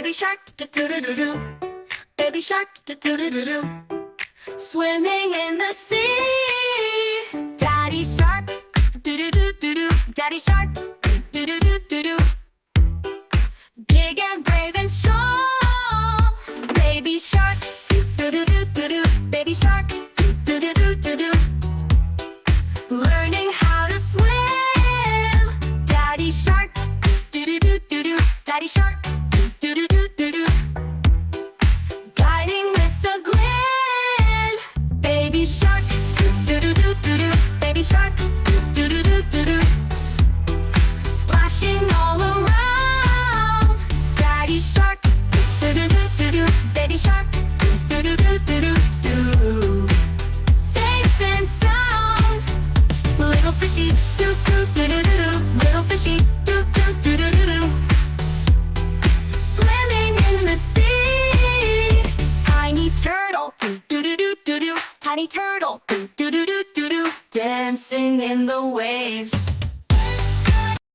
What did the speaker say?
Baby shark, do-do-do-do-do. Baby shark, do-do-do-do-do. Swimming in the sea. Daddy shark, do-do-do-do-do. Daddy shark, do-do-do-do-do. Big and brave and strong. Baby shark, do-do-do-do-do. Baby shark, do-do-do-do-do. Learning how to swim. Daddy shark, do-do-do-do-do. Daddy shark, do-do-do-do-do. Guiding with a grin. Baby shark, do-do-do-do-do. Baby shark, do-do-do-do-do. Splashing all around. Daddy shark, do-do-do-do-do. Baby shark, do-do-do-do-do. Safe and sound. Little fishy, do-do-do-do-do. Little fishy, do-do-do-do-do. Swimming in the sea. Tiny turtle, do-do-do-do-do. Tiny turtle, do-do-do-do-do. Dancing in the waves.